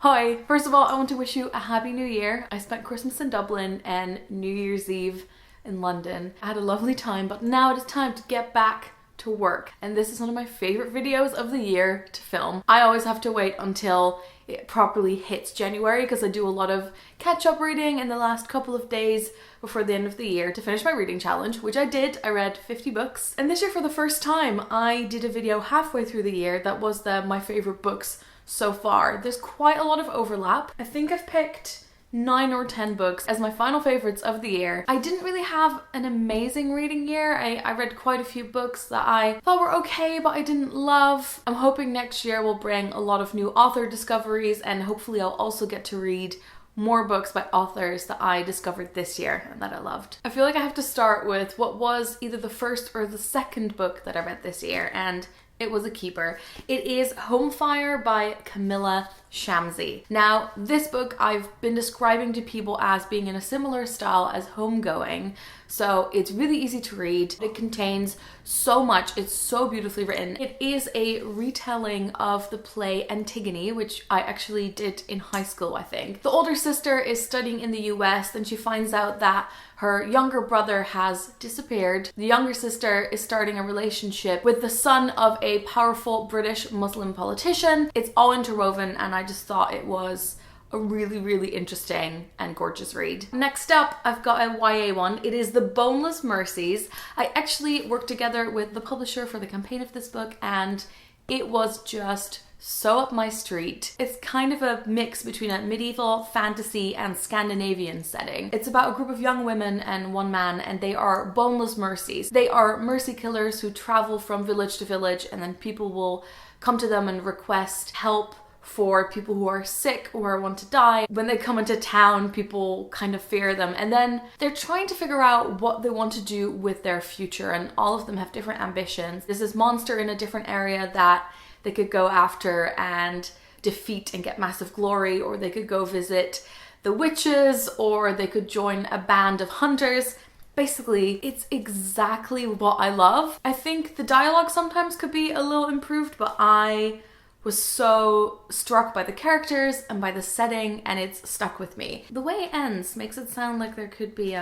Hi, first of all, I want to wish you a happy new year. I spent Christmas in Dublin and New Year's Eve in London. I had a lovely time, but now it is time to get back to work. And this is one of my favorite videos of the year to film. I always have to wait until it properly hits January because I do a lot of catch-up reading in the last couple of days before the end of the year to finish my reading challenge, which I did. I read 50 books. And this year, for the first time, I did a video halfway through the year that was my favorite books so far. There's quite a lot of overlap. I think I've picked 9 or 10 books as my final favorites of the year. I didn't really have an amazing reading year. I read quite a few books that I thought were okay, but I didn't love. I'm hoping next year will bring a lot of new author discoveries, and hopefully I'll also get to read more books by authors that I discovered this year and that I loved. I feel like I have to start with what was either the first or the second book that I read this year, and it was a keeper. It is Homefire by Camilla Shamsie. Now, this book I've been describing to people as being in a similar style as Homegoing, so it's really easy to read. It contains so much. It's so beautifully written. It is a retelling of the play Antigone, which I actually did in high school, I think. The older sister is studying in the US, and she finds out that her younger brother has disappeared. The younger sister is starting a relationship with the son of a powerful British Muslim politician. It's all interwoven, and I just thought it was a really, really interesting and gorgeous read. Next up, I've got a YA one. It is The Boneless Mercies. I actually worked together with the publisher for the campaign of this book, and it was just so up my street. It's kind of a mix between a medieval, fantasy, and Scandinavian setting. It's about a group of young women and one man, and they are boneless mercies. They are mercy killers who travel from village to village, and then people will come to them and request help for people who are sick or want to die. When they come into town, people kind of fear them, and then they're trying to figure out what they want to do with their future, and all of them have different ambitions. There's this monster in a different area that they could go after and defeat and get massive glory, or they could go visit the witches, or they could join a band of hunters. Basically, it's exactly what I love. I think the dialogue sometimes could be a little improved, but I was so struck by the characters and by the setting, and it's stuck with me. The way it ends makes it sound like there could be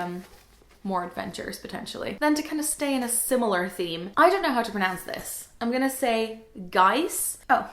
more adventures potentially. Then, to kind of stay in a similar theme, I don't know how to pronounce this. I'm gonna say Geis. Oh,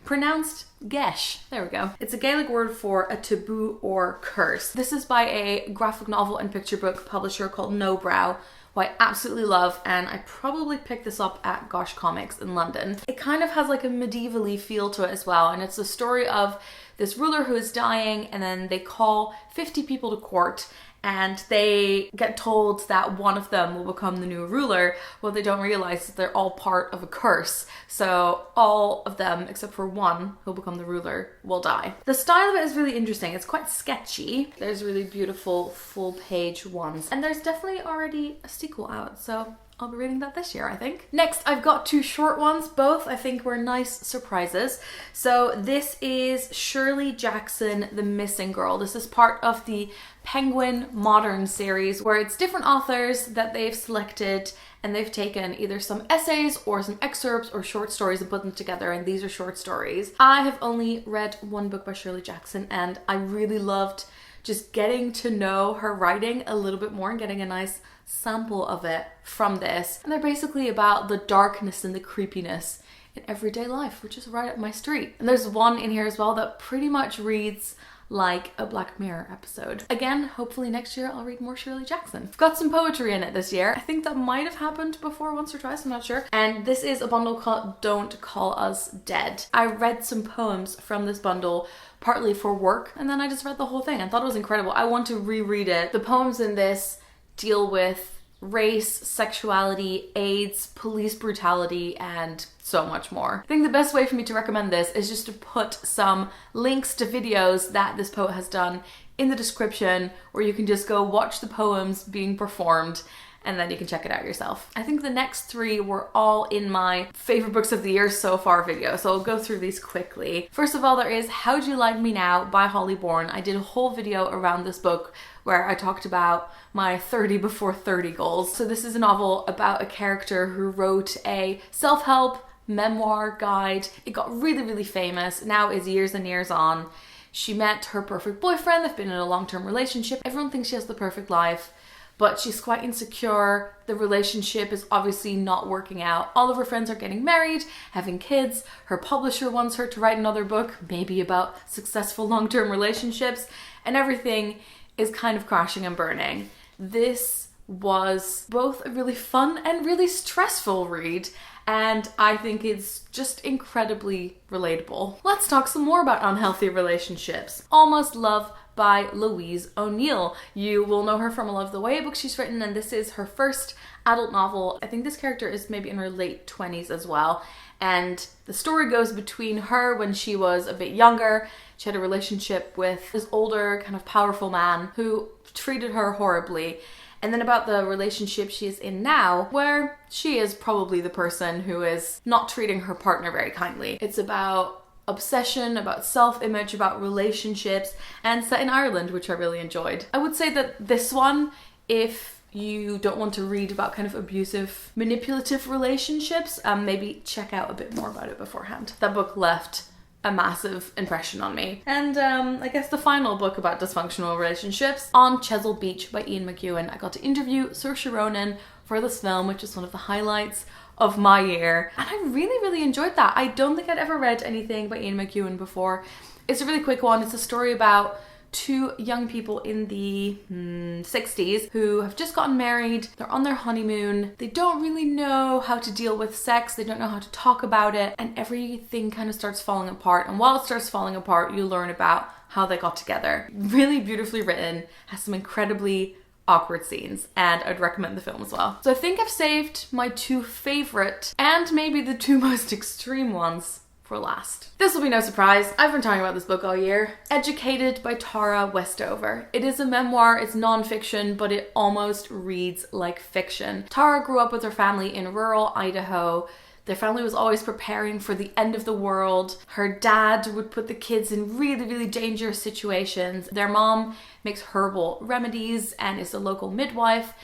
pronounced Gesh. There we go. It's a Gaelic word for a taboo or curse. This is by a graphic novel and picture book publisher called No Brow, who I absolutely love, and I probably picked this up at Gosh Comics in London. It kind of has like a medievally feel to it as well, and it's the story of this ruler who is dying, and then they call 50 people to court, and they get told that one of them will become the new ruler. Well, they don't realize that they're all part of a curse. So all of them, except for one who'll become the ruler, will die. The style of it is really interesting. It's quite sketchy. There's really beautiful full page ones. And there's definitely already a sequel out, so I'll be reading that this year, I think. Next, I've got 2 short ones. Both, I think, were nice surprises. So this is Shirley Jackson, The Missing Girl. This is part of the Penguin Modern series, where it's different authors that they've selected, and they've taken either some essays or some excerpts or short stories and put them together, and these are short stories. I have only read one book by Shirley Jackson, and I really loved just getting to know her writing a little bit more and getting a nice sample of it from this. And they're basically about the darkness and the creepiness in everyday life, which is right up my street. And there's one in here as well that pretty much reads like a Black Mirror episode. Again, hopefully next year I'll read more Shirley Jackson. I've got some poetry in it this year. I think that might have happened before once or twice, I'm not sure. And this is a bundle called Don't Call Us Dead. I read some poems from this bundle partly for work, and then I just read the whole thing. I thought it was incredible. I want to reread it. The poems in this deal with race, sexuality, AIDS, police brutality, and so much more. I think the best way for me to recommend this is just to put some links to videos that this poet has done in the description, where you can just go watch the poems being performed, and then you can check it out yourself. I think the next 3 were all in my favorite books of the year so far video, so I'll go through these quickly. First of all, there is How Do You Like Me Now by Holly Bourne. I did a whole video around this book where I talked about my 30 before 30 goals. So this is a novel about a character who wrote a self-help memoir guide. It got really, really famous. Now is years and years on. She met her perfect boyfriend, they've been in a long-term relationship, everyone thinks she has the perfect life, but she's quite insecure. The relationship is obviously not working out. All of her friends are getting married, having kids. Her publisher wants her to write another book, maybe about successful long-term relationships, and everything is kind of crashing and burning. This was both a really fun and really stressful read, and I think it's just incredibly relatable. Let's talk some more about unhealthy relationships. Almost Love by Louise O'Neill. You will know her from a Love the Way book she's written, and this is her first adult novel. I think this character is maybe in her late 20s as well. And the story goes between her when she was a bit younger. She had a relationship with this older, kind of powerful man who treated her horribly. And then about the relationship she is in now, where she is probably the person who is not treating her partner very kindly. It's about obsession, about self-image, about relationships, and set in Ireland, which I really enjoyed. I would say that this one, if you don't want to read about kind of abusive, manipulative relationships, maybe check out a bit more about it beforehand. That book left a massive impression on me. And I guess the final book about dysfunctional relationships, On Chesil Beach by Ian McEwan. I got to interview Saoirse Ronan for this film, which is one of the highlights of my year, and I really enjoyed that. I don't think I'd ever read anything by Ian McEwan before. It's a really quick one. It's a story about two young people in the 60s who have just gotten married. They're on their honeymoon. They don't really know how to deal with sex. They don't know how to talk about it, and everything kind of starts falling apart. And while it starts falling apart, you learn about how they got together. Really beautifully written, has some incredibly awkward scenes, and I'd recommend the film as well. So I think I've saved my two favorite and maybe the two most extreme ones for last. This will be no surprise. I've been talking about this book all year. Educated by Tara Westover. It is a memoir, it's non-fiction, but it almost reads like fiction. Tara grew up with her family in rural Idaho. Their family was always preparing for the end of the world. Her dad would put the kids in really dangerous situations. Their mom makes herbal remedies and is a local midwife.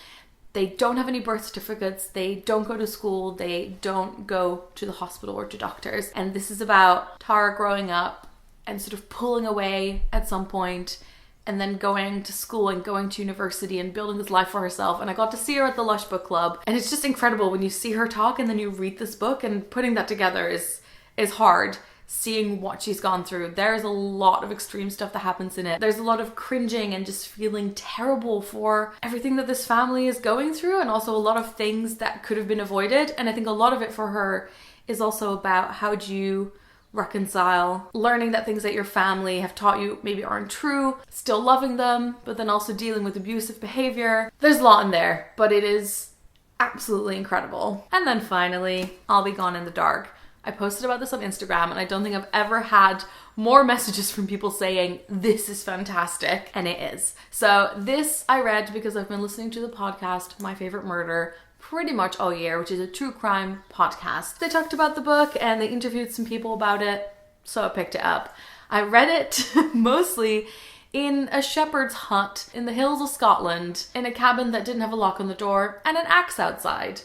They don't have any birth certificates. They don't go to school. They don't go to the hospital or to doctors. And this is about Tara growing up and sort of pulling away at some point, and then going to school and going to university and building this life for herself. And I got to see her at the Lush Book Club, and it's just incredible when you see her talk and then you read this book, and putting that together is hard. Seeing what she's gone through. There's a lot of extreme stuff that happens in it. There's a lot of cringing and just feeling terrible for everything that this family is going through, and also a lot of things that could have been avoided. And I think a lot of it for her is also about how do you reconcile learning that things that your family have taught you maybe aren't true, still loving them, but then also dealing with abusive behavior. There's a lot in there, but it is absolutely incredible. And then finally, I'll Be Gone in the Dark. I posted about this on Instagram, and I don't think I've ever had more messages from people saying this is fantastic, and it is. So this I read because I've been listening to the podcast My Favorite Murder pretty much all year, which is a true crime podcast. They talked about the book and they interviewed some people about it, so I picked it up. I read it mostly in a shepherd's hut in the hills of Scotland, in a cabin that didn't have a lock on the door and an axe outside.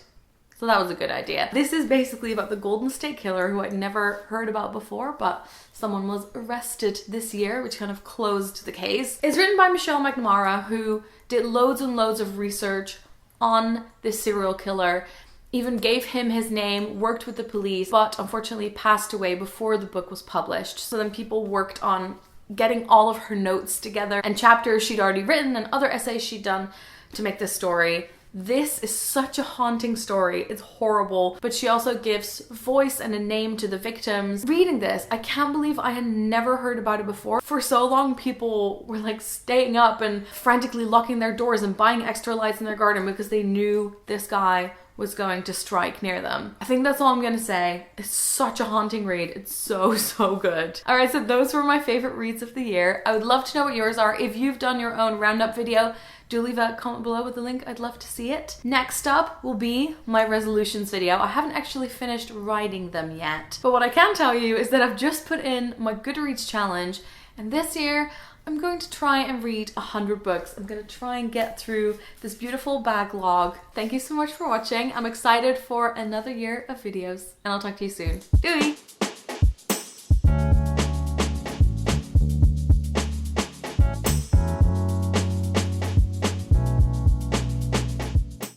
So that was a good idea. This is basically about the Golden State Killer, who I'd never heard about before, but someone was arrested this year, which kind of closed the case. It's written by Michelle McNamara, who did loads and loads of research on this serial killer, even gave him his name, worked with the police, but unfortunately passed away before the book was published. So then people worked on getting all of her notes together and chapters she'd already written and other essays she'd done to make this story. This is such a haunting story. It's horrible, but she also gives voice and a name to the victims. Reading this, I can't believe I had never heard about it before. For so long, people were like staying up and frantically locking their doors and buying extra lights in their garden because they knew this guy was going to strike near them. I think that's all I'm gonna say. It's such a haunting read. It's so good. Alright, so those were my favorite reads of the year. I would love to know what yours are. If you've done your own roundup video, do leave a comment below with the link. I'd love to see it. Next up will be my resolutions video. I haven't actually finished writing them yet, but what I can tell you is that I've just put in my Goodreads challenge, and this year I'm going to try and read 100 books. I'm going to try and get through this beautiful backlog. Thank you so much for watching. I'm excited for another year of videos, and I'll talk to you soon. Doei!